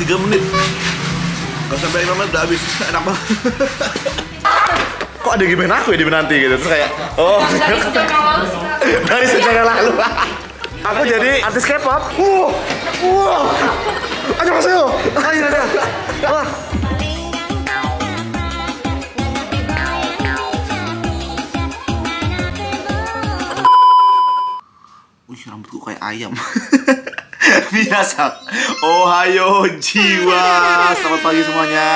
3 menit. Gak sampai 5 menit udah habis. Enak banget. Kok ada gimana aku ya di menanti gitu. Terus kayak Dari sejak yang lalu sih. dari sejak yang lalu. Aku jadi artis K-pop. 안녕하세요. 안녕하세요. Wah. Wih, rambutku kayak ayam. Biasa. Ohayo jiwa. Selamat pagi semuanya.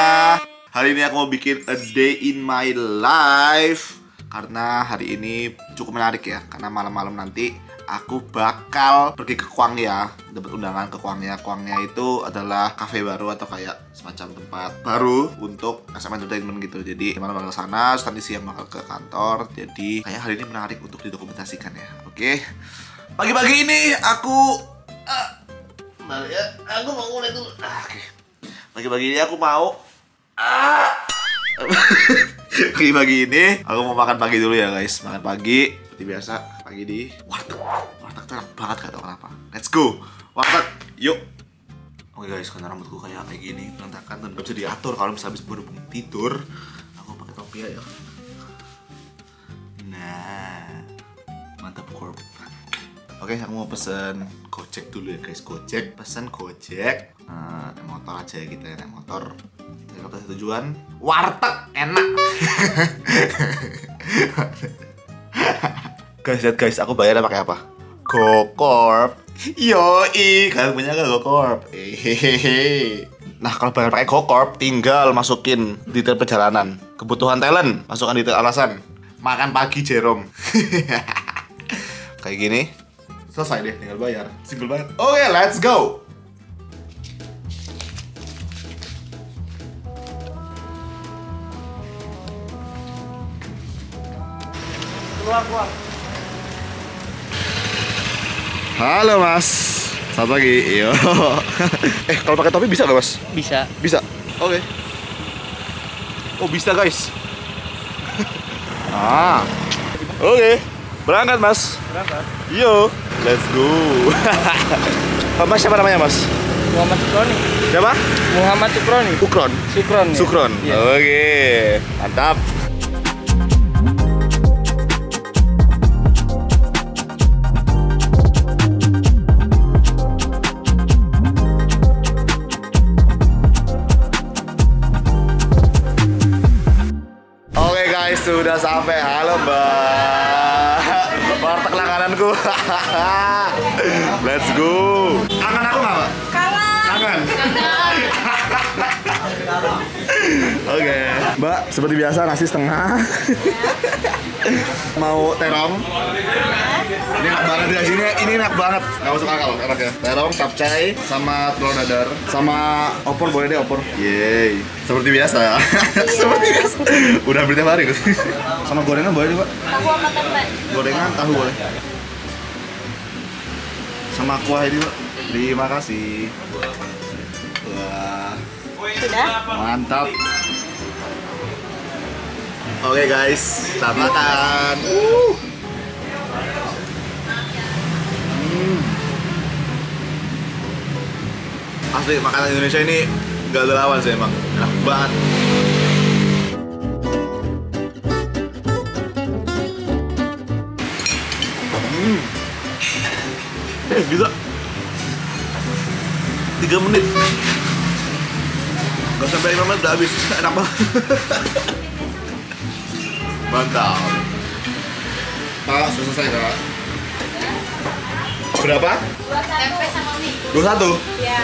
Hari ini aku mau bikin a day in my life. Karena hari ini cukup menarik ya. Karena malam-malam nanti aku bakal pergi ke Kwangya. Dapat undangan ke Kwangya. Kwangya itu adalah cafe baru atau kayak semacam tempat baru untuk SM Entertainment gitu. Jadi malam bakal ke sana, nanti siang bakal ke kantor. Jadi kayak hari ini menarik untuk didokumentasikan ya. Oke. Pagi-pagi ini aku aku mau mulai dulu. Oke. Pagi-pagi ini aku mau pagi-pagi ini aku mau makan pagi dulu ya guys. Makan pagi seperti biasa, pagi di warteg. Warteg tuh enak banget, gak tau kenapa. Let's go, warteg, yuk. Oke guys, karena rambutku kayak gini berantakan dan gak bisa diatur kalau misalnya habis berhubung tidur. Aku pakai topi ya. Nah, mantap korp. Oke, aku mau pesen Gojek dulu ya guys. Gojek, pesen Gojek. Naik motor aja ya kita ya, naik motor. Kita ke tujuan warteg enak. Guys, lihat guys, aku bayarnya pakai apa? GoCorp. Yoi, kalian punya gak GoCorp? Hehehe. Nah, kalau bayar pakai GoCorp, tinggal masukin detail perjalanan, kebutuhan talent, masukkan detail alasan, makan pagi Jerome. Kayak gini. Selesai deh, tinggal bayar. Simple banget. Oke, let's go. Keluar. Halo mas, selamat pagi. Yo. Kalau pakai topi bisa nggak mas? Bisa. Bisa. Oke. Oh bisa guys. Oke. Berangkat mas. Berangkat. Yo. Let's go. Mas siapa namanya mas? Muhammad Sukroni. Siapa? Muhammad Sukroni. Ukron. Sukron. Ya? Sukron. Iya. Oke. Mantap. Oke guys, sudah sampai. Halo mbak. Warteg langgananku. Let's go. Kangen aku nggak mbak? Kangen. Oke. Mbak, seperti biasa nasi setengah. Mau terong? Ini enak banget guys. Ini enak banget. Nggak masuk akal, enak ya. Terong, capcay, sama telur dadar, sama opor boleh deh opor. Yeay. Seperti biasa. Seperti biasa. Udah hampir tiap hari guys. Sama gorengan boleh nih mbak? Tahu sama tempe. Gorengan tahu boleh. Sama kuah ini mbak. Terima kasih. Wah. Sudah? Mantap. Oke guys, selamat makan. Asli makanan Indonesia ini gak ada lawan sih emang. Enak banget. Bisa 3 menit. Gak sampai 5 menit udah habis. Enak banget. Mantap. Pak, sudah selesai kak? Berapa? 2 tempe sama mie. 21? Iya.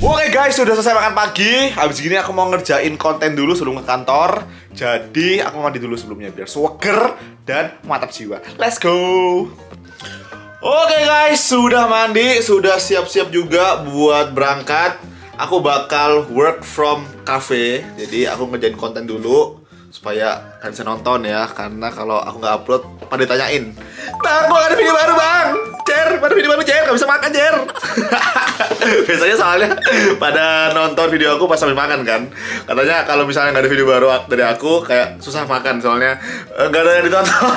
Oke guys, sudah selesai makan pagi. Habis gini aku mau ngerjain konten dulu sebelum ke kantor. Jadi aku mandi dulu sebelumnya biar seger dan mantap jiwa. Let's go. Oke guys, sudah mandi, sudah siap-siap juga buat berangkat. Aku bakal work from cafe. Jadi aku ngerjain konten dulu supaya kalian bisa nonton ya. Karena kalau aku nggak upload, pada ditanyain, "Bang, mau ada video baru bang? Cer, ada video baru Cer, nggak bisa makan Cer." Biasanya soalnya pada nonton video aku pas sambil makan kan. Katanya kalau misalnya nggak ada video baru dari aku kayak susah makan soalnya nggak ada yang ditonton.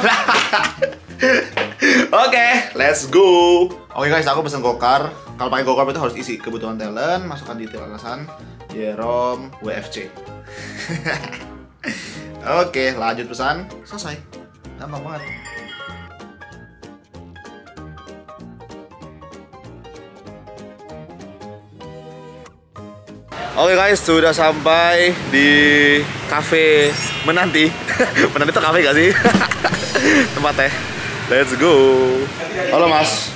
Oke, let's go. Oke guys, aku pesen gokar. Kalau pakai gokar itu harus isi kebutuhan talent, masukkan detail alasan, Jerome, WFC. Oke, lanjut pesan. Selesai. Gampang banget. Oke guys, sudah sampai di cafe Menanti. Menanti itu cafe gak sih? Tempat teh. Let's go. Halo Mas.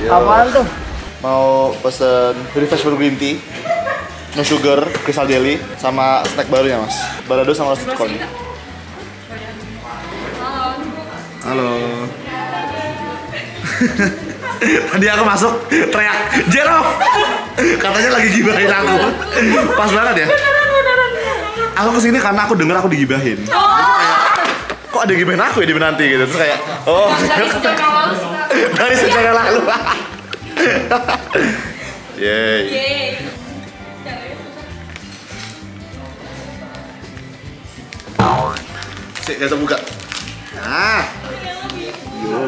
Apaan tuh? Mau pesen refreshment green tea, no sugar, crystal jelly, sama snack barunya Mas. Balado sama roasted corn. Halo. Tadi aku masuk teriak Jero, katanya lagi gibahin aku. Pas banget ya. Aku kesini karena aku denger aku digibahin. Kok ada gibahin aku ya di Menanti gitu. Terus kayak oh dari sejak lalu. Yeay. Sik, gak bisa buka. Nah. Yo.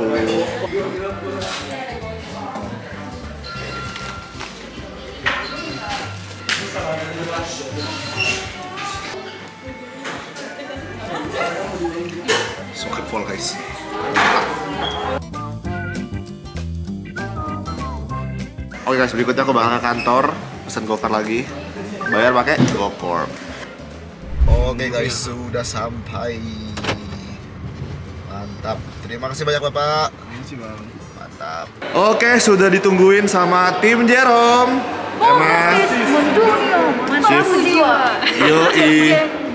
Soket full guys. Oke guys, berikutnya aku bakal ke kantor, pesan gokar lagi, bayar pakai GoCorp. Oke guys, sudah sampai. Mantap. Terima kasih banyak Bapak. Mantap. Oke, sudah ditungguin sama tim Jerome. Mas.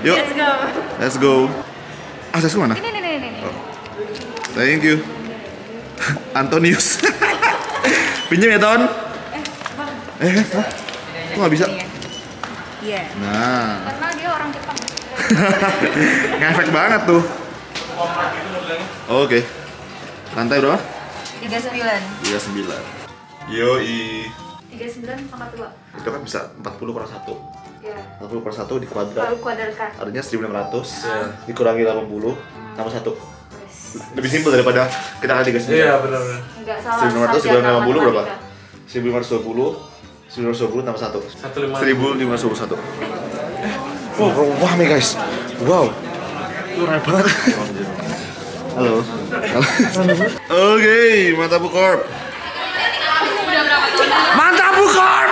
Yuk. Let's go. Aksesku mana? Ini. Oh. Thank you. Antonius. Pinjam ya, Ton? Kok nggak bisa? Iya. Nah. Karena dia orang Jepang. Ngefek banget tuh. Oke. Lantai berapa? 39. 39. Yoi. 39 pangkat 2. Itu kan bisa 40 kurang 1. Iya. 40 kurang 1 di kuadrat. Lalu kuadratkan. Artinya 1600. Ya. Dikurangi 80 tambah 1. Lebih simpel daripada kita kali 39. Iya, benar. Enggak salah. 1900 dikurangi 80 berapa? 1520 tambah 1. 1521. Wah nih guys. Wow. Keren banget. Halo. Oke, mantap Bu Corp. Mantap Bu Corp.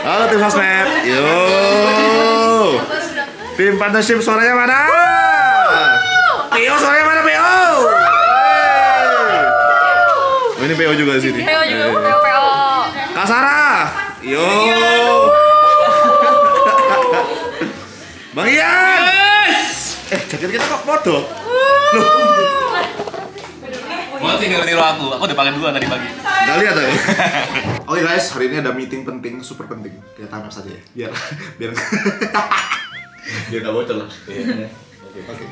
Halo tim Sosmed. Yo. Tim partnership suaranya mana? PO suaranya mana PO? Oh, ini PO juga di sini. PO juga, PO. Kak Sarah. Yo. Bang Ian. Yes. Jaket kita kok foto? Loh. Gua tinggal niru aku udah pakai dua tadi pagi. Nggak lihat aku. Oke guys, hari ini ada meeting penting, super penting. Kita time lapse saja ya, biar nggak bocor lah. Iya. Oke.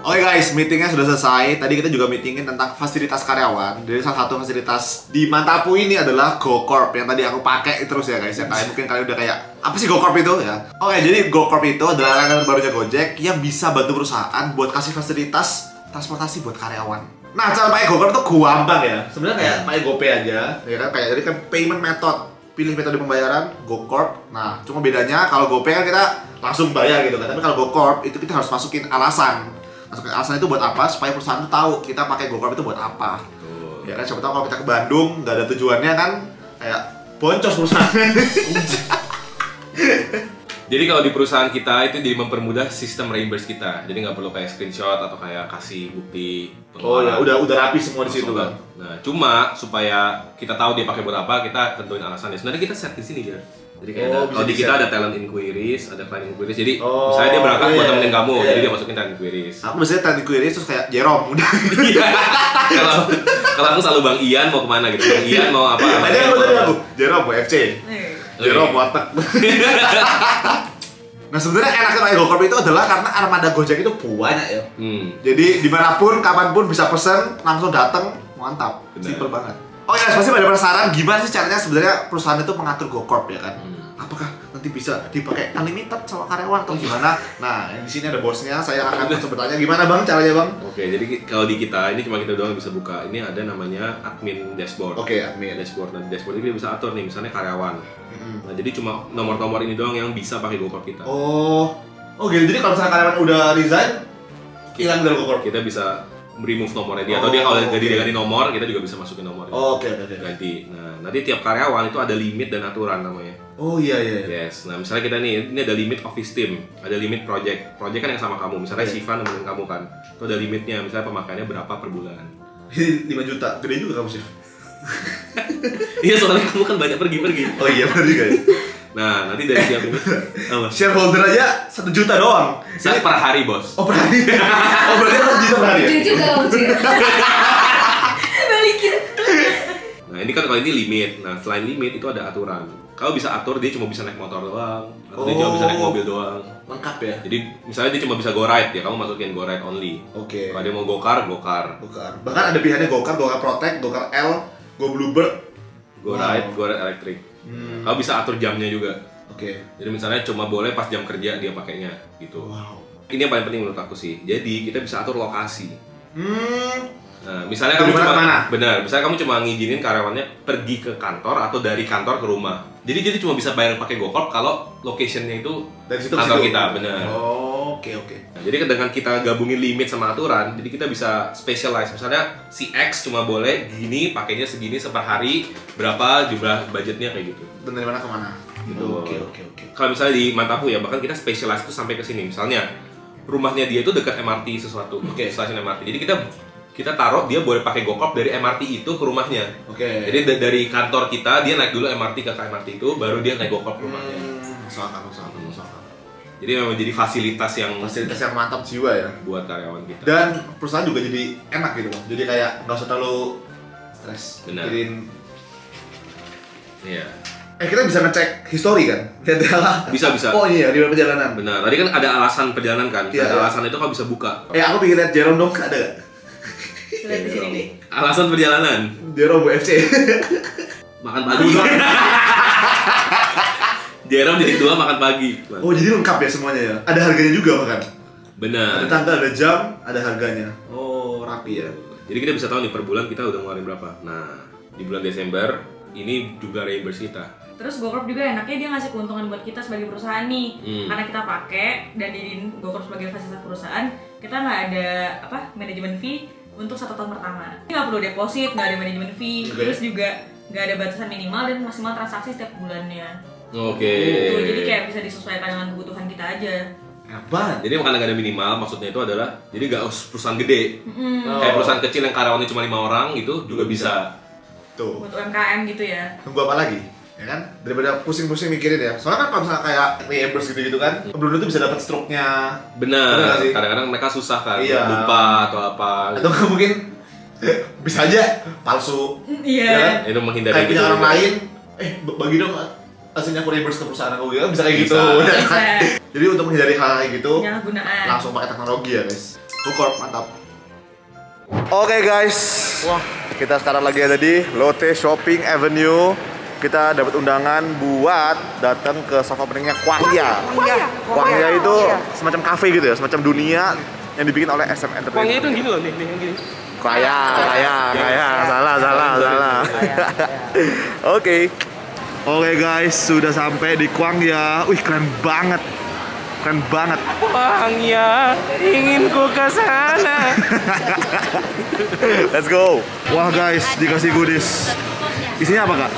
Oke guys, meetingnya sudah selesai. Tadi kita juga meetingin tentang fasilitas karyawan. Jadi salah satu fasilitas di Mantapu ini adalah GoCorp yang tadi aku pakai terus ya guys. Ya mungkin kalian udah kayak apa sih GoCorp itu ya? Oke, jadi GoCorp itu adalah layanan barunya Gojek yang bisa bantu perusahaan buat kasih fasilitas transportasi buat karyawan. Nah, cara pakai GoCorp itu gampang ya. Sebenarnya kayak pakai GoPay aja, ya kan? Kayak jadi kan payment method. Pilih metode pembayaran GoCorp. Nah, cuma bedanya kalau GoPay kan kita langsung bayar gitu kan. Tapi kalau GoCorp itu kita harus masukin alasan. Masukin alasan itu buat apa? Supaya perusahaan itu tahu kita pakai GoCorp itu buat apa. Ya kan, siapa tahu kalau kita ke Bandung nggak ada tujuannya kan kayak boncos perusahaan. Jadi kalau di perusahaan kita itu jadi mempermudah sistem reimburse kita. Jadi nggak perlu kayak screenshot atau kayak kasih bukti Oh pengeluaran. ya, udah rapi semua di situ kan. Nah, cuma supaya kita tahu dia pakai buat apa, kita tentuin alasannya. Sebenarnya kita set di sini ya. Jadi kayak kalau di kita ada talent inquiries, ada client inquiries. Jadi misalnya dia berangkat buat temenin kamu, jadi dia masukin talent inquiries. Aku biasanya talent inquiries terus kayak Jerome udah. Kalau aku selalu Bang Ian mau kemana gitu. Bang Ian mau apa? Tadi aku Jerome mau FC. Jerome watak. Nah sebenarnya enaknya pakai GoCorp itu adalah karena armada Gojek itu banyak ya. Jadi dimanapun, kapanpun bisa pesen, langsung dateng, mantap. Simple banget. Oh ya, pasti pada penasaran gimana sih caranya sebenarnya perusahaan itu mengatur GoCorp ya kan? Apakah nanti bisa dipakai unlimited sama karyawan atau gimana? Nah, di sini ada bosnya, saya akan langsung bertanya gimana Bang caranya Bang? Oke, jadi kalau di kita ini cuma kita doang bisa buka. Ini ada namanya admin dashboard. Oke, admin Dashboard. Nah, di dashboard ini kita bisa atur nih, misalnya karyawan. Nah, jadi cuma nomor-nomor ini doang yang bisa pakai GoCorp kita. Oh gitu. Jadi kalau misalnya karyawan udah resign, hilang dari GoCorp. Kita bisa remove nomornya dia, atau dia kalau ganti nomor, kita juga bisa masukin nomornya. Oke. Ganti. Nah, nanti tiap karyawan itu ada limit dan aturan namanya. Oh iya. Yes. Nah, misalnya kita nih, ini ada limit office team, ada limit project. Project kan yang sama kamu. Misalnya Siva nemenin kamu kan, itu ada limitnya. Misalnya pemakaiannya berapa per bulan. 5 juta, gede juga kamu sih. Iya, soalnya kamu kan banyak pergi-pergi. Oh iya, benar juga ya. Nah, nanti dari tiap ini apa? Shareholder aja 1 juta doang. Saya per hari, Bos. Oh per hari? Oh berarti 1 juta per hari ya? Lucu juga kamu sih. Balikin. Nah, ini kan kalau ini limit. Nah, selain limit itu ada aturan. Kau bisa atur dia cuma bisa naik motor doang, atau dia cuma bisa naik mobil doang. Lengkap ya? Jadi misalnya dia cuma bisa go ride ya, kamu masukin go ride only. Oke. Kalau dia mau go car, go car. Bahkan ada pilihannya Go Car Protect, Go Car L, Go Bluebird, Go ride elektrik. Kau bisa atur jamnya juga. Oke. Jadi misalnya cuma boleh pas jam kerja dia pakainya gitu. Wow. Ini yang paling penting menurut aku sih. Jadi kita bisa atur lokasi. Nah, misalnya Dari kamu mana cuma ke mana? benar, misalnya kamu cuma ngizinin karyawannya pergi ke kantor atau dari kantor ke rumah. Jadi dia cuma bisa bayar pakai GoCorp kalau location-nya itu Dari situ ke kantor situ? kita, benar. Oh, oke. Nah, jadi dengan kita gabungin limit sama aturan, jadi kita bisa specialize. Misalnya si X cuma boleh gini, pakainya segini per hari, berapa jumlah budgetnya kayak gitu. Dan dari mana ke mana? Gitu. Oke. Kalau misalnya di Mantapu ya, bahkan kita specialize tuh sampai ke sini. Misalnya rumahnya dia itu dekat MRT sesuatu, stasiun MRT. Jadi kita taruh dia boleh pakai GoCorp dari MRT itu ke rumahnya. Oke. Jadi dari kantor kita dia naik dulu MRT ke MRT itu, baru dia naik GoCorp ke rumahnya. Masuk akal. Jadi memang jadi fasilitas yang mantap jiwa ya. buat karyawan kita. Dan perusahaan juga jadi enak gitu Bang. Jadi kayak nggak usah terlalu stres. Benar. Mikirin. Iya. Kita bisa ngecek history kan? Bisa. Oh iya, di perjalanan. Benar. Tadi kan ada alasan perjalanan kan. Iya, ada iya. alasan itu kau bisa buka. Aku pengen lihat Jerome dong, ada nggak? Lihat di sini nih. Alasan perjalanan. Jerome UFC. Makan pagi. Jerome titik 2 makan pagi. Oh jadi lengkap ya semuanya ya? Ada harganya juga bahkan? Benar. Ada tanggal, ada jam, ada harganya. Oh rapi ya. Jadi kita bisa tahu nih per bulan kita udah ngeluarin berapa. Nah, di bulan Desember ini juga reimburse kita. Terus GoCorp juga enaknya dia ngasih keuntungan buat kita sebagai perusahaan nih. Karena kita pakai dan di GoCorp sebagai fasilitas perusahaan, kita nggak ada manajemen fee untuk 1 tahun pertama. Nggak perlu deposit, nggak ada manajemen fee, terus juga nggak ada batasan minimal dan maksimal transaksi setiap bulannya. Oke. Gitu. Jadi kayak bisa disesuaikan dengan kebutuhan kita aja. Enak banget. Jadi makanya nggak ada minimal, maksudnya itu adalah jadi nggak harus perusahaan gede. Kayak perusahaan kecil yang karyawannya cuma 5 orang itu juga bisa. Tuh. Buat UMKM gitu ya. Tunggu apa lagi? Ya kan? Daripada pusing-pusing mikirin ya. Soalnya kan kalau misalnya kayak reimburse gitu-gitu kan, belum tentu bisa dapat struknya. Bener Benar. nggak sih? Kadang-kadang mereka susah kan, Iya. lupa atau apa. Atau nggak mungkin bisa aja palsu. Iya. Ya kan? Itu menghindari Kayak punya gitu orang juga. lain, bagi dong hasilnya aku reimburse ke perusahaan aku gitu, bisa kayak gitu. Bisa. ya kan? Jadi untuk menghindari hal kayak gitu, Penyalahgunaan. langsung pakai teknologi ya guys. GoCorp mantap. Oke guys, wah kita sekarang lagi ada di Lotte Shopping Avenue. Kita dapat undangan buat datang ke sofa openingnya Kwangya. Kwangya itu semacam cafe gitu ya, semacam dunia yang dibikin oleh SM Entertainment. Kwangya itu gini loh, nih yang gini. Salah. Oke guys, sudah sampai di Kwangya. Wih keren banget. Kwangya, ingin ku ke sana. Let's go. Wah guys, dikasih goodies. Isinya apa kak?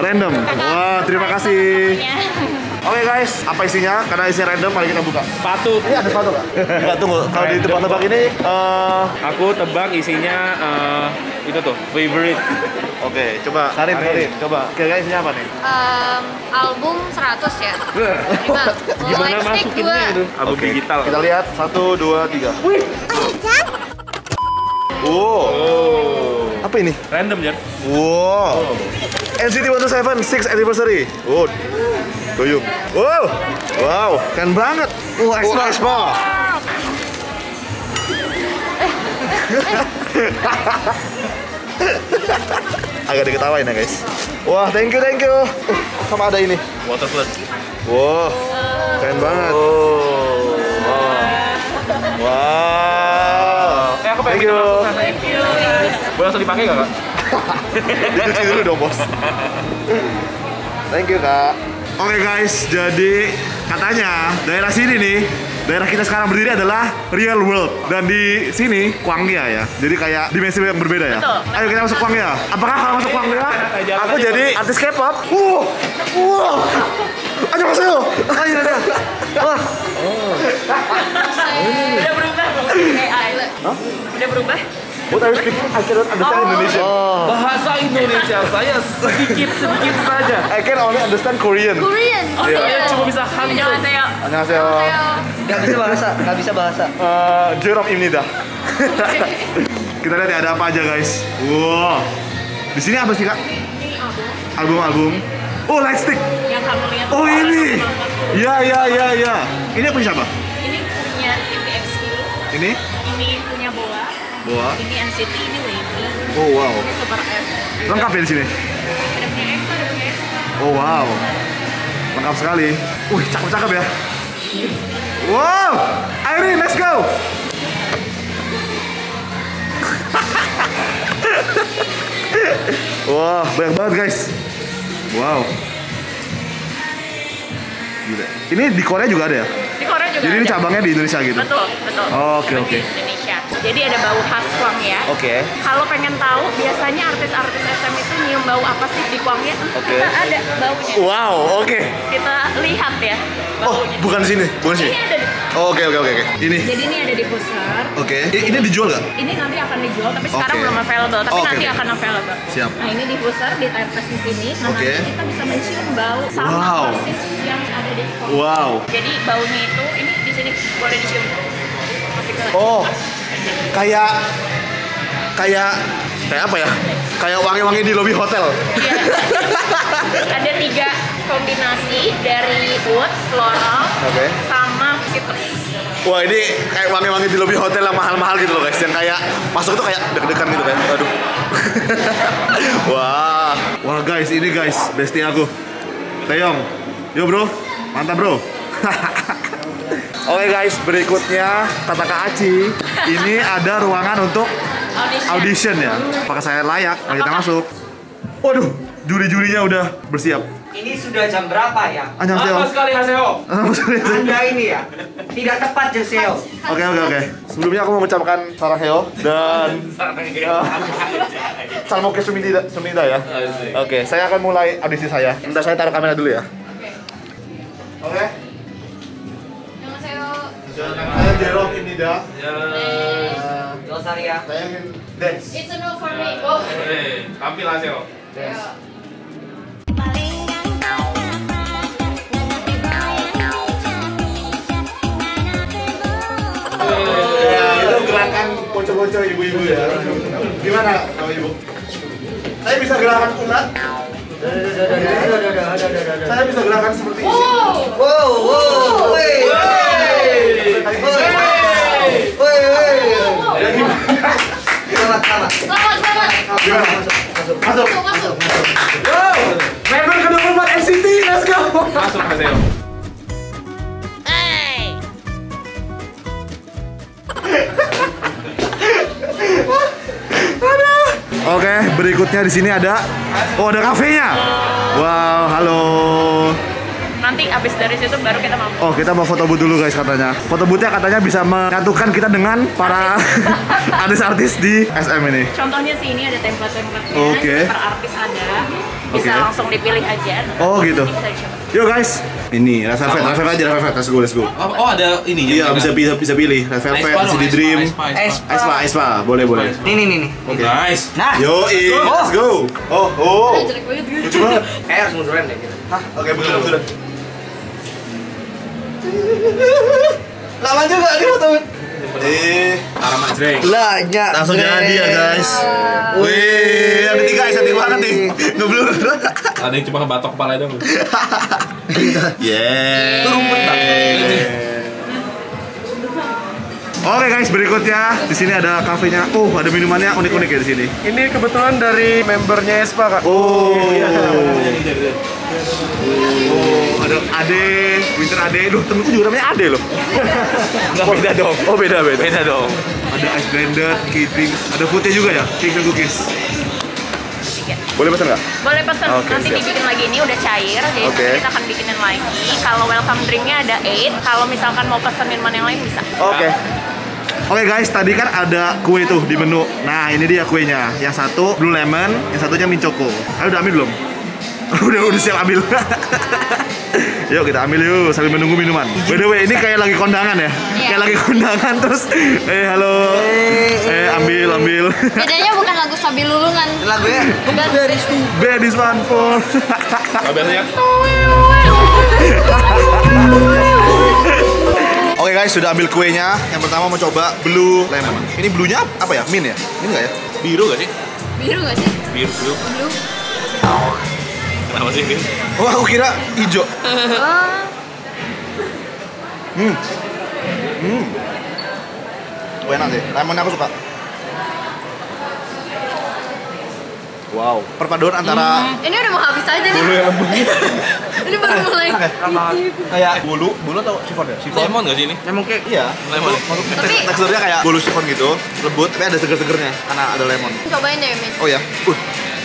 Random. Wah, terima kasih. Oke guys, apa isinya? Karena isinya random, mari kita buka. Sepatu. Ini ada sepatu nggak? Nggak, tunggu. Kalau di tebak-tebak ini, Aku tebak isinya itu tuh, favorite. oke, coba Karin. Coba, kira-kira isinya apa nih? Album 100 ya. Gimana Lightstick masukinnya 2. itu? Album Oke, digital. Kita lihat 1, 2, 3. Oh. Apa ini? Random ya. Wow. NCT 127 6th anniversary. Oh. Doyung. Wow, keren banget. Expo. Agak diketawain ya guys. Wah, thank you. Sama ada ini. Water plus. Wow, keren banget. Wow. Aku pengen Thank you. Thank you. Boleh langsung dipakai nggak, Kak? Dicuci dulu dong bos. Thank you kak. Oke guys, jadi katanya daerah sini nih, daerah kita sekarang berdiri adalah real world. Dan di sini Kwangya ya. Jadi kayak dimensi yang berbeda ya. Betul. Ayo kita masuk Kwangya. Apakah kalau masuk Kwangya aku jadi artis K-pop? Ayo masuk. Ayo ada. Wah. Udah berubah loh AI. Udah berubah. What are you speaking? I cannot understand Indonesian. Bahasa Indonesia saya sedikit saja. I can only understand Korean. Korean. Saya cuma bisa Hangul. Annyeonghaseyo. 안녕하세요. Nggak bisa bahasa. Jerome-입니다. Kita lihat ya ada apa aja guys. Wow. Di sini apa sih kak? Ini Album-album. Oh, light stick. Yang kamu lihat. Oh ini. Ya. Ini punya siapa? Ini punya TVXQ. Ini? Ini punya Boa. Boa. Ini NCT, ini Wavy. Oh wow. Ini Super F. Lengkap ya di sini. Ada punya EXO, ada punya EXO. Oh wow. Lengkap sekali. Wih, cakep-cakep ya. Wow. Irene, let's go. Wah, banyak banget guys. Wow. Gila. Ini di Korea juga ada ya? Di Korea juga Jadi ini ada. cabangnya di Indonesia gitu? Betul. Oh, oke, Cabang oke. di Indonesia. Jadi ada bau khas Kwangya. Oke. Kalau pengen tahu, biasanya artis-artis SM itu nyium bau apa sih di Kwangya? Oke. Kita ada baunya. Wow, oke. Kita lihat ya. Oh, bukan di sini, bukan di sini. Ini ada di, Oh, oke. Ini. jadi ini ada di pusar. Oke. Ini dijual nggak? Ini nanti akan dijual, tapi sekarang Oke. belum available. Tapi Oke, nanti oke. akan available. Siap. Nah ini di pusar, di tempes di sini. Nah Oke. nanti kita bisa mencium bau sama Wow. persis yang ada di Kwangya. Wow. Jadi baunya itu, ini di sini boleh dicium. Masih ke Oh, kayak apa ya? Kayak wangi-wangi di lobi hotel. Iya. Ada 3 kombinasi dari wood, floral, Oke. sama citrus. Wah, ini kayak wangi-wangi di lobi hotel yang mahal-mahal gitu loh guys. Yang kayak masuk tuh kayak deg-degan gitu kan. Aduh. Wah guys, ini guys, bestie aku. Taeyong. Yo bro, mantap bro. Oke guys, berikutnya kata Kak Aci, ini ada ruangan untuk audition ya. Apakah saya layak? Mari kita masuk. Waduh, juri-jurinya udah bersiap. Ini sudah jam berapa ya? Annyeonghaseyo. Lama sekali Haseo. Anda ini ya? Tidak tepat Joseo. Oke. Sebelumnya aku mau mengucapkan saraheo dan salmoke sumida ya. Oke, saya akan mulai audisi saya. Bentar saya taruh kamera dulu ya. Oke. 안녕하세요. Saya Jerome Imnida. Rosaria. Saya ingin dance. It's a no for me. Tampil Haseo. Dance. Ya, itu gerakan poco-poco ibu-ibu ya. Gimana kalau ibu? Saya bisa gerakan ulat. Saya bisa gerakan seperti ini. Selamat. Gimana? Masuk. Member ke-24 NCT, let's go. Masuk Haseo. Oke, berikutnya di sini ada kafenya. Wow, halo. Nanti abis dari situ baru kita mampu. Oh, kita mau foto booth dulu guys katanya. Foto boothnya katanya bisa menyatukan kita dengan para artis-artis di SM ini. Contohnya sih ini ada template-templatenya. Oke. Per artis ada. Bisa Oke. langsung dipilih aja. Oh gitu. Ini bisa dicoba. Yuk guys, ini Red Velvet aja, Red Velvet, let's go. Oh, ada ini. Iya, bisa pilih Red Velvet, CD Dream, Aespa, boleh. Nih. Oke. Nice. Nah, Yo, let's go. Oh, Jelek banget. lucu banget. kayak harus munduran deh gitu. Hah? Oke, betul. Lama juga nih foto. Arama Jreng. Belanja. Langsung jadi ya guys. Wih, yang ketiga estetik banget nih. Ngeblur. Ada yang cuma ngebatok kepala dong. Yeah. Itu rumput, Bang. Oke guys, berikutnya di sini ada kafenya. Oh, ada minumannya unik-unik ya di sini. Ini kebetulan dari membernya Espa, Kak. Oh, ada Ade, Winter Ade. Duh, temenku juga namanya Ade loh. Enggak beda dong. Oh, beda. Beda dong. Ada ice blended, key drinks, ada foodnya juga ya, cake and cookies. Boleh pesan nggak? Boleh pesen, Oke, nanti siap. dibikin lagi. Ini udah cair, jadi Oke. nanti kita akan bikinin lagi. Kalau welcome drinknya ada 8, kalau misalkan mau pesen minuman yang lain bisa. Oke. Oke guys, tadi kan ada kue tuh di menu. Nah, ini dia kuenya. Yang satu blue lemon, yang satunya mint choco. Ayo udah ambil belum? udah siap ambil. Yuk kita ambil yuk sambil menunggu minuman. By the way, ini kayak lagi kondangan ya? Kayak lagi kondangan terus halo. Ambil. Bedanya bukan lagu Sabi Lulungan. Lagunya Bad this one for. Kabarnya Oke guys, sudah ambil kuenya. Yang pertama mau coba blue lemon. Ini blue-nya apa ya? Mint ya? Mint nggak ya? biru gak sih? Biru gak sih? Biru. Kenapa sih ini? Oh, aku kira hijau. Enak sih. Lemonnya aku suka. Wow, perpaduan antara Ini udah mau habis aja nih. bulu yang lembut. Ini baru mulai. Kayak bulu atau chiffon ya? Chiffon. Lemon gak sih ini? lemon cake. Iya. Lemon. Tapi Teksturnya kayak bulu chiffon gitu, lembut, tapi ada seger-segernya karena ada lemon. cobain deh, Min. Oh ya,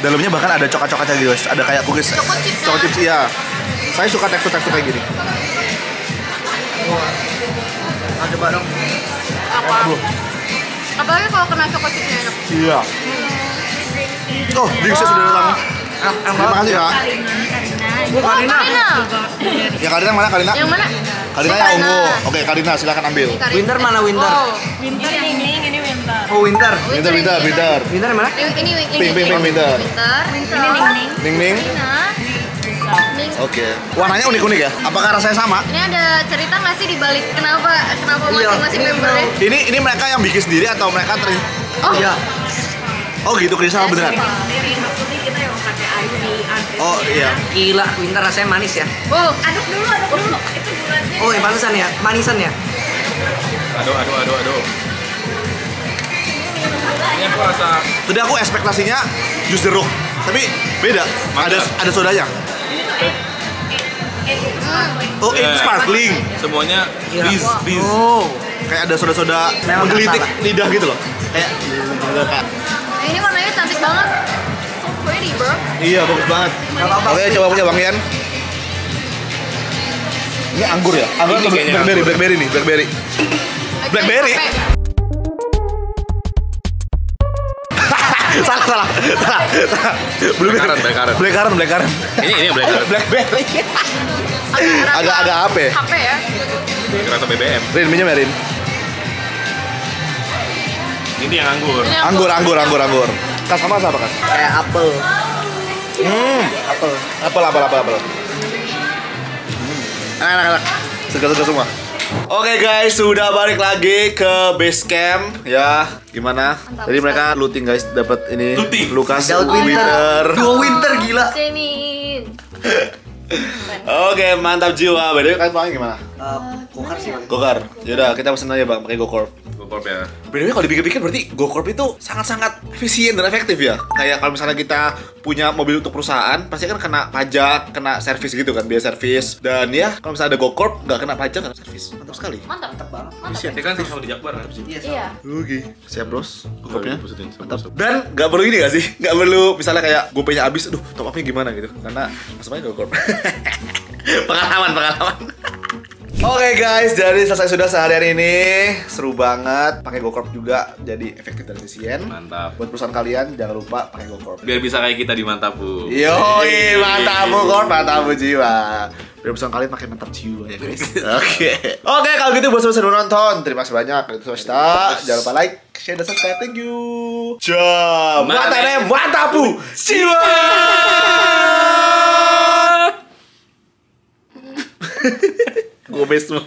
dalamnya bahkan ada coklat-coklatnya gitu, guys. Ada kayak cookies. Choco chips, Choco chips, iya. Saya suka tekstur-tekstur kayak gini. Coba dong. Apa? Apalagi kalau kena choco chipsnya enak. Iya. Oh, drinksnya sudah datang. Terima kasih ya. Karina. Ya Karina mana Karina? Yang mana? Karina yang ungu. Oke, Karina silakan ambil. Karina. Winter mana winter? Oh, Winter ini winter. Oh winter. Winter. Winter yang mana? Ini Pink, winter. Winter. Ning ning. Karina. Ning. Oke. Warnanya unik-unik ya? Apakah rasanya sama? Ini ada cerita nggak sih di balik kenapa Iya. masing-masing membernya? Ini mereka yang bikin sendiri atau mereka Oh, Iya. Oh gitu, kerjasama beneran? Maksudnya kita yang pakai ID antri. Oh iya. Gila, winter rasanya manis ya. oh, Aduk dulu. Itu bulannya. Oh, yang manisan ya? Manisan ya? Aduh. Ini aku rasa Tadi aku ekspektasinya jus jeruk, tapi beda. Ada sodanya. Oh, itu sparkling. semuanya Gila. fizz. Oh. Kayak ada soda-soda Memang menggelitik nggak salah. lidah gitu loh. Kayak ini warnanya cantik banget. So pretty, bro. iya, bagus banget. apa-apa. Oke, coba punya Bang Ian. Ini anggur ya? Anggur Ini atau kayaknya blackberry nih, blackberry. Blackberry? salah. Belum blackcurrant. Ini black Blackberry. Agak apa ya? HP ya? kereta BBM. Rin, minum ya Rin. Ini yang anggur. Ini Anggur. Kas sama apa kas? Kayak apel. Apel. Enak. Segar semua. Oke guys, sudah balik lagi ke base camp ya. Gimana? Jadi mereka looting guys, dapat ini Looting? Lukas Daud Winter. Duo winter gila. Sini. Oke, mantap jiwa. By the way, kalian pulangnya gimana? Kokar sih. Gokar. Yaudah, kita pesen aja bang, pakai GoCorp. GoCorp ya. By the way, kalau dipikir-pikir berarti GoCorp itu sangat-sangat efisien dan efektif ya. Kayak kalau misalnya kita punya mobil untuk perusahaan, pasti kan kena pajak, kena servis gitu kan, biaya servis. Dan ya, kalau misalnya ada GoCorp, nggak kena pajak, nggak kena servis. Mantap sekali. Mantap. banget. Efisien. Ini kan sama di Jakbar kan? Iya. Oke, siap bros. GoCorpnya. Positif. Mantap. Dan nggak perlu ini nggak sih? Nggak perlu misalnya kayak gue punya habis, aduh top upnya gimana gitu. Karena langsung aja GoCorp. pengalaman. Oke guys, jadi selesai sudah seharian ini. Seru banget. Pakai GoCorp juga jadi efektif dan efisien. Mantap. Buat perusahaan kalian jangan lupa pakai GoCorp. Biar bisa kayak kita di Mantapu. Yoi, mantap GoCorp, mantap jiwa. Biar perusahaan kalian makin mantap jiwa ya guys. Oke, kalau gitu buat selesai nonton. Terima kasih banyak. Itu semesta. Jangan lupa like, share, dan subscribe. Thank you. Mantapu jiwa. Gue best semua.